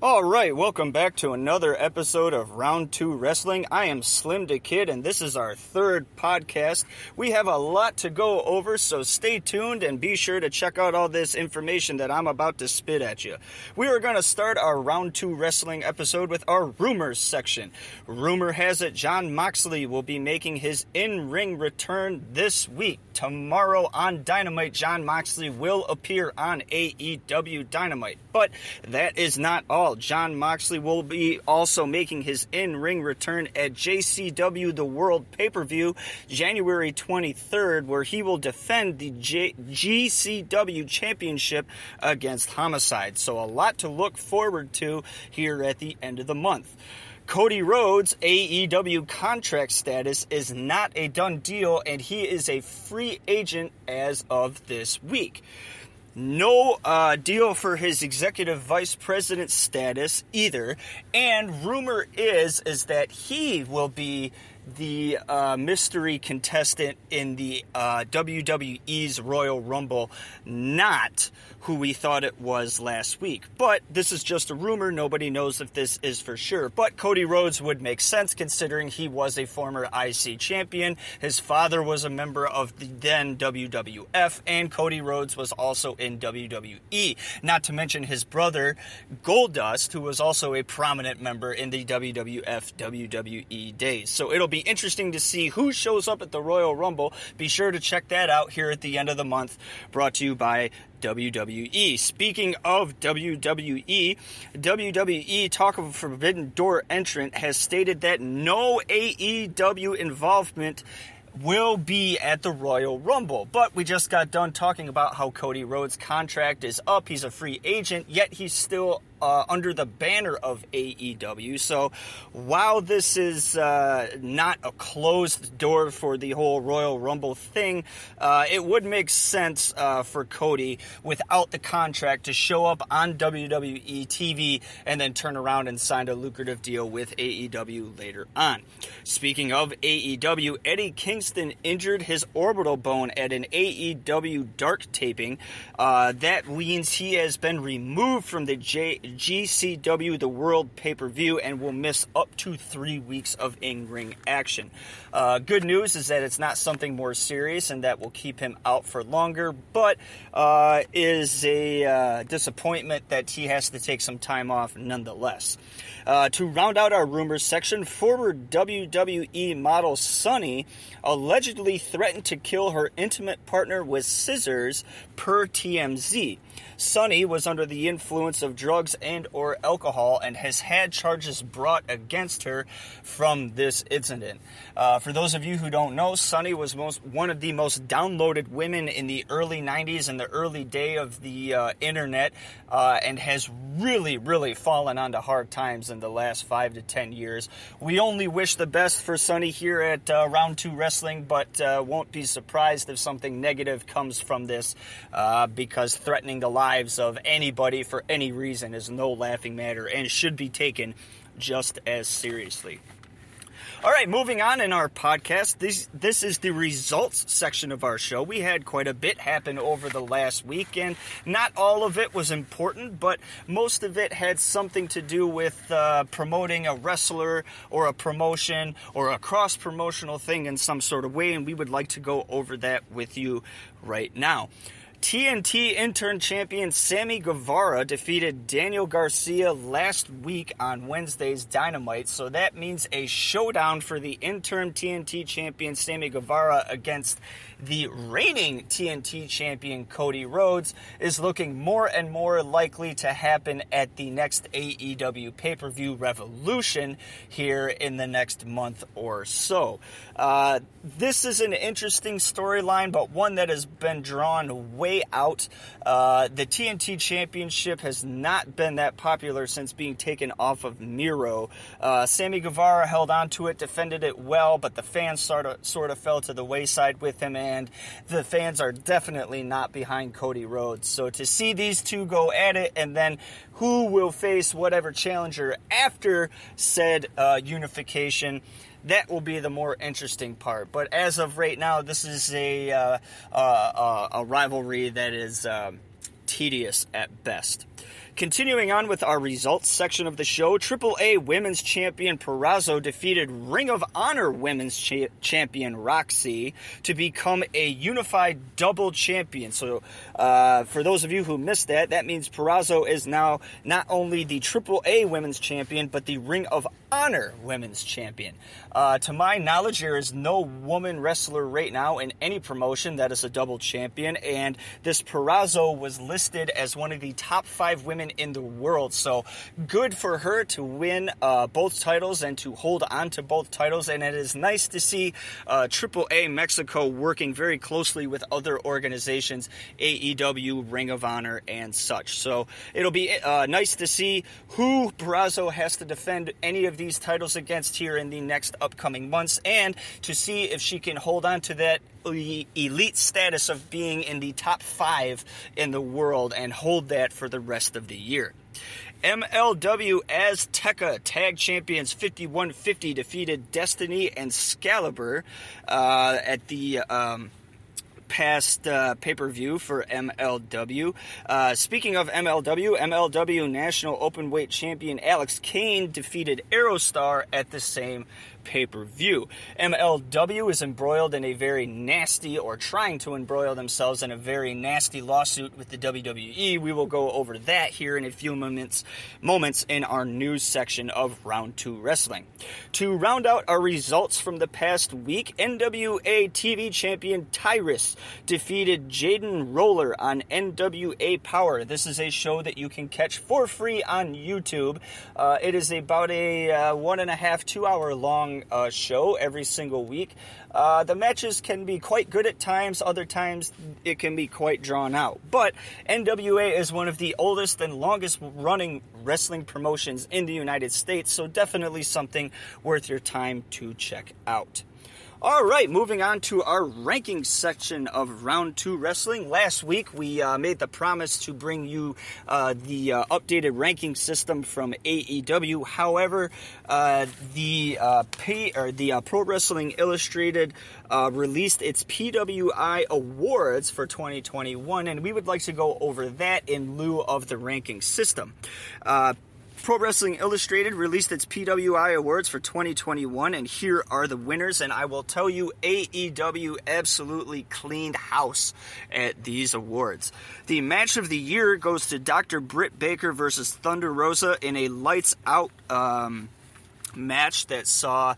Alright, welcome back to another episode of Round 2 Wrestling. I am Slim the Kid, and this is our third podcast. We have a lot to go over, so stay tuned and be sure to check out all this information that I'm about to spit at you. We are going to start our Round 2 Wrestling episode with our rumors section. Rumor has it Jon Moxley will be making his in-ring return this week. Tomorrow on Dynamite, Jon Moxley will appear on AEW Dynamite. But that is not all. Jon Moxley will be also making his in-ring return at JCW The World Pay-Per-View January 23rd, where he will defend the GCW Championship against Homicide. So a lot to look forward to here at the end of the month. Cody Rhodes' AEW contract status is not a done deal, and he is a free agent as of this week. No deal for his executive vice president status either, and rumor is that he will be the mystery contestant in the WWE's Royal Rumble, not who we thought it was last week. But this is just a rumor. Nobody knows if this is for sure. But Cody Rhodes would make sense considering he was a former IC champion. His father was a member of the then WWF, and Cody Rhodes was also in WWE. Not to mention his brother, Goldust, who was also a prominent member in the WWF WWE days. So it'll be interesting to see who shows up at the Royal Rumble. Be sure to check that out here at the end of the month, brought to you by WWE. Speaking of WWE, Talk of a Forbidden Door entrant has stated that no AEW involvement will be at the Royal Rumble. But we just got done talking about how Cody Rhodes' contract is up. He's a free agent, yet he's still under the banner of AEW. So while this is not a closed door for the whole Royal Rumble thing, it would make sense for Cody without the contract to show up on WWE TV and then turn around and sign a lucrative deal with AEW later on. Speaking of AEW, Eddie Kingston injured his orbital bone at an AEW Dark taping. That means he has been removed from the GCW The World Pay-Per-View and will miss up to 3 weeks of in-ring action. Good news is that it's not something more serious and that will keep him out for longer, but is a disappointment that he has to take some time off nonetheless. To round out our rumors section, former WWE model Sunny allegedly threatened to kill her intimate partner with scissors, per TMZ. Sunny was under the influence of drugs and or alcohol and has had charges brought against her from this incident. For those of you who don't know, Sunny was one of the most downloaded women in the early 90s and the early day of the internet, and has really fallen onto hard times in the last 5 to 10 years. We only wish the best for Sunny here at Round 2 Wrestling, but won't be surprised if something negative comes from this, because threatening the lives of anybody for any reason is no laughing matter and should be taken just as seriously. All right, moving on in our podcast, this is the results section of our show. We had quite a bit happen over the last week, and not all of it was important, but most of it had something to do with promoting a wrestler or a promotion or a cross-promotional thing in some sort of way, and we would like to go over that with you right now. TNT interim champion Sammy Guevara defeated Daniel Garcia last week on Wednesday's Dynamite, so that means a showdown for the interim TNT champion Sammy Guevara against the reigning TNT champion Cody Rhodes is looking more and more likely to happen at the next AEW pay-per-view Revolution here in the next month or so. This is an interesting storyline, but one that has been drawn way way out. The TNT Championship has not been that popular since being taken off of Miro. Sammy Guevara held on to it, defended it well, but the fans sort of fell to the wayside with him, and the fans are definitely not behind Cody Rhodes. So to see these two go at it, and then who will face whatever challenger after said unification, that will be the more interesting part. But as of right now, this is a rivalry that is tedious at best. Continuing on with our results section of the show, AAA Women's Champion Purrazzo defeated Ring of Honor Women's Champion Roxy to become a unified double champion. So for those of you who missed that, that means Purrazzo is now not only the AAA Women's Champion, but the Ring of Honor Women's Champion. To my knowledge, there is no woman wrestler right now in any promotion that is a double champion, and this Purrazzo was listed as one of the top 5 women in the world. So good for her to win both titles and to hold on to both titles. And it is nice to see AAA Mexico working very closely with other organizations, AEW, Ring of Honor, and such. So it'll be nice to see who Purrazzo has to defend any of these titles against here in the next upcoming months, and to see if she can hold on to that elite status of being in the top 5 in the world and hold that for the rest of the year. MLW Azteca Tag Champions 5150 defeated Destiny and Excalibur at the past pay-per-view for MLW. Speaking of MLW National Openweight Champion Alex Kane defeated Aerostar at the same pay-per-view. MLW is embroiled in a very nasty, or trying to embroil themselves in a very nasty lawsuit with the WWE. We will go over that here in a few moments in our news section of Round 2 Wrestling. To round out our results from the past week, NWA TV champion Tyrus defeated Jaden Roller on NWA Power. This is a show that you can catch for free on YouTube. It is about a 1.5 to 2 hour long show every single week. The matches can be quite good at times. Other times it can be quite drawn out. But NWA is one of the oldest and longest running wrestling promotions in the United States, so definitely something worth your time to check out. All right, moving on to our ranking section of Round 2 Wrestling. Last week, we made the promise to bring you the updated ranking system from AEW. However, the Pro Wrestling Illustrated released its PWI Awards for 2021, and we would like to go over that in lieu of the ranking system. Pro Wrestling Illustrated released its PWI Awards for 2021, and here are the winners. And I will tell you, AEW absolutely cleaned house at these awards. The match of the year goes to Dr. Britt Baker versus Thunder Rosa in a lights-out match that saw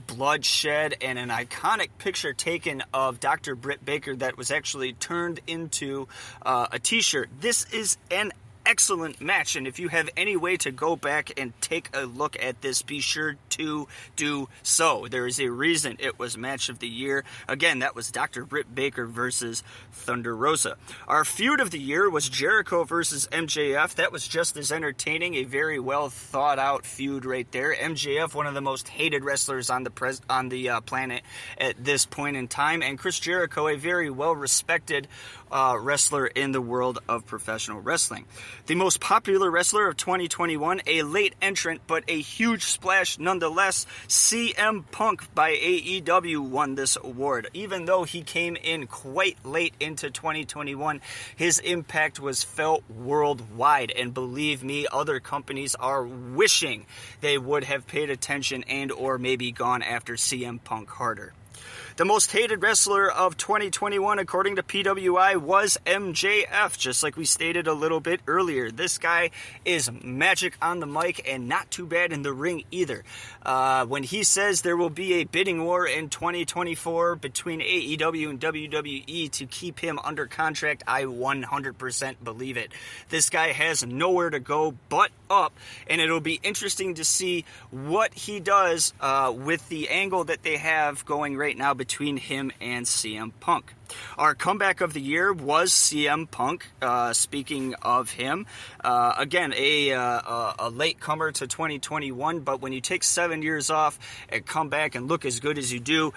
bloodshed and an iconic picture taken of Dr. Britt Baker that was actually turned into a t-shirt. This is an excellent match, and if you have any way to go back and take a look at this, be sure to do so. There is a reason it was match of the year. Again, that was Dr. Britt Baker versus Thunder Rosa. Our feud of the year was Jericho versus MJF. That was just as entertaining, a very well thought out feud right there. MJF, one of the most hated wrestlers on the planet at this point in time, and Chris Jericho, a very well respected wrestler in the world of professional wrestling. The most popular wrestler of 2021, a late entrant, but a huge splash nonetheless, CM Punk by AEW won this award. Even though he came in quite late into 2021, his impact was felt worldwide. And believe me, other companies are wishing they would have paid attention and or maybe gone after CM Punk harder. The most hated wrestler of 2021, according to PWI, was MJF, just like we stated a little bit earlier. This guy is magic on the mic and not too bad in the ring either. When he says there will be a bidding war in 2024 between AEW and WWE to keep him under contract, I 100% believe it. This guy has nowhere to go but up, and it'll be interesting to see what he does with the angle that they have going right now between him and CM Punk. Our comeback of the year was CM Punk. Speaking of him, again, a late comer to 2021, but when you take 7 years off and come back and look as good as you do,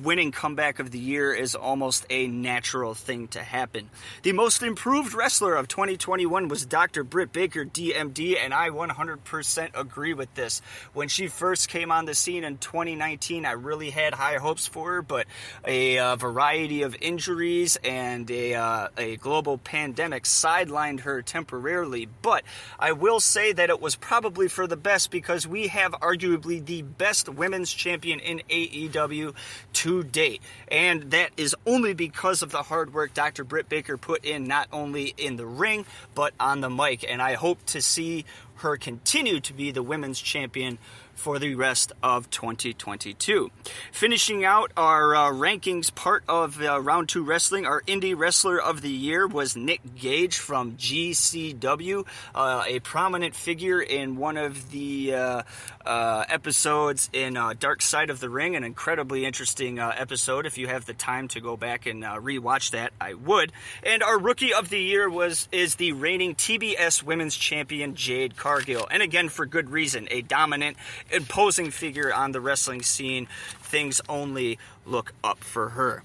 winning comeback of the year is almost a natural thing to happen. The most improved wrestler of 2021 was Dr. Britt Baker, DMD, and I 100% agree with this. When she first came on the scene in 2019, I really had high hopes for her, but a variety of injuries and a global pandemic sidelined her temporarily. But I will say that it was probably for the best, because we have arguably the best women's champion in AEW to date. And that is only because of the hard work Dr. Britt Baker put in, not only in the ring, but on the mic. And I hope to see her continue to be the women's champion for the rest of 2022. Finishing out our rankings part of Round 2 Wrestling, our Indie Wrestler of the Year was Nick Gage from GCW, a prominent figure in one of the episodes in Dark Side of the Ring, an incredibly interesting episode. If you have the time to go back and rewatch that, I would. And our Rookie of the Year is the reigning TBS Women's Champion Jade Cargill, and again for good reason, a dominant, imposing figure on the wrestling scene. Things only look up for her.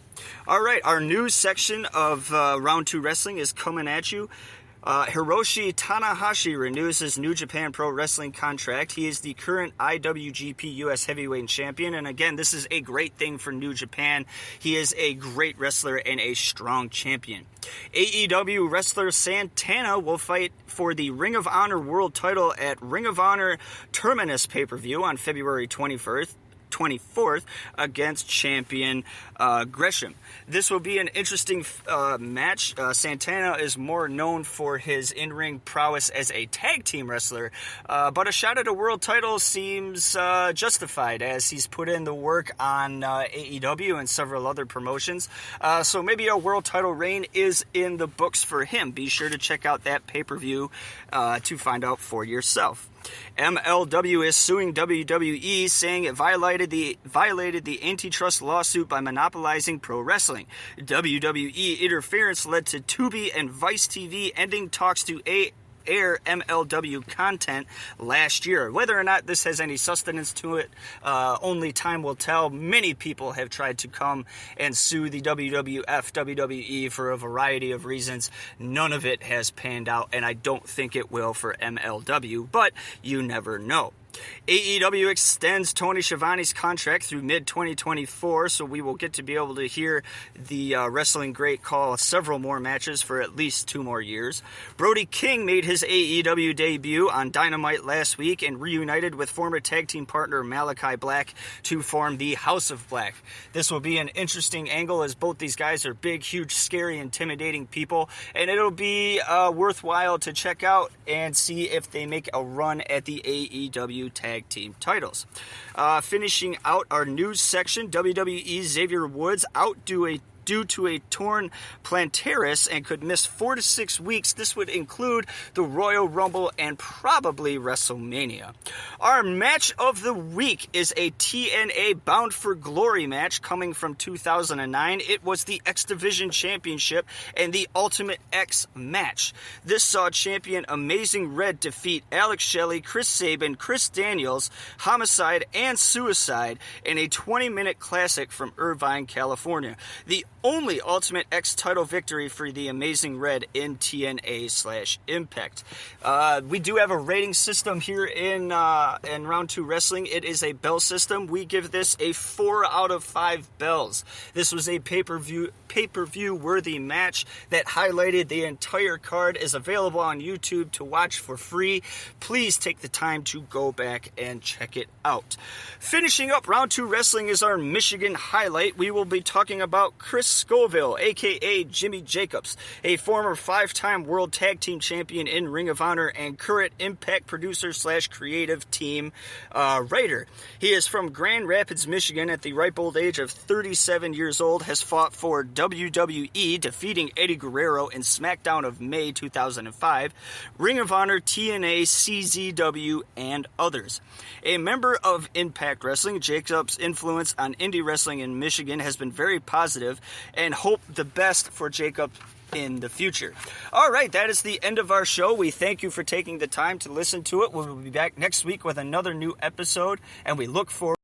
All right, our news section of Round 2 Wrestling is coming at you. Hiroshi Tanahashi renews his New Japan Pro Wrestling contract. He is the current IWGP US Heavyweight Champion, and again, this is a great thing for New Japan. He is a great wrestler and a strong champion. AEW wrestler Santana will fight for the Ring of Honor World title at Ring of Honor Terminus pay-per-view on February 24th against champion Gresham. This will be an interesting match. Santana is more known for his in-ring prowess as a tag team wrestler, but a shot at a world title seems justified, as he's put in the work on AEW and several other promotions. So maybe a world title reign is in the books for him. Be sure to check out that pay-per-view to find out for yourself. MLW is suing WWE, saying it violated the antitrust lawsuit by monopolizing pro wrestling. WWE interference led to Tubi and Vice TV ending talks to air MLW content last year. Whether or not this has any sustenance to it, only time will tell. Many people have tried to come and sue the WWF, WWE for a variety of reasons. None of it has panned out, and I don't think it will for MLW, but you never know. AEW extends Tony Schiavone's contract through mid-2024, so we will get to be able to hear the wrestling great call several more matches for at least 2 more years. Brody King made his AEW debut on Dynamite last week and reunited with former tag team partner Malachi Black to form the House of Black. This will be an interesting angle, as both these guys are big, huge, scary, intimidating people, and it'll be worthwhile to check out and see if they make a run at the AEW tag team titles. Finishing out our news section, WWE Xavier Woods out due to a torn plantaris and could miss 4 to 6 weeks. This would include the Royal Rumble and probably WrestleMania. Our match of the week is a TNA Bound for Glory match coming from 2009. It was the X Division Championship and the Ultimate X match. This saw champion Amazing Red defeat Alex Shelley, Chris Sabin, Chris Daniels, Homicide, and Suicide in a 20-minute classic from Irvine, California. The only Ultimate X title victory for the Amazing Red in TNA/Impact. We do have a rating system here in Round 2 Wrestling. It is a bell system. We give this a 4 out of 5 bells. This was a pay-per-view worthy match that highlighted the entire card. Is available on YouTube to watch for free. Please take the time to go back and check it out. Finishing up Round 2 Wrestling is our Michigan highlight. We will be talking about Chris Scoville, a.k.a. Jimmy Jacobs, a former 5-time World Tag Team Champion in Ring of Honor and current Impact producer / creative team writer. He is from Grand Rapids, Michigan, at the ripe old age of 37 years old, has fought for WWE, defeating Eddie Guerrero in SmackDown of May 2005, Ring of Honor, TNA, CZW, and others. A member of Impact Wrestling, Jacobs' influence on indie wrestling in Michigan has been very positive, and hope the best for Jacob in the future. All right, that is the end of our show. We thank you for taking the time to listen to it. We'll be back next week with another new episode, and we look forward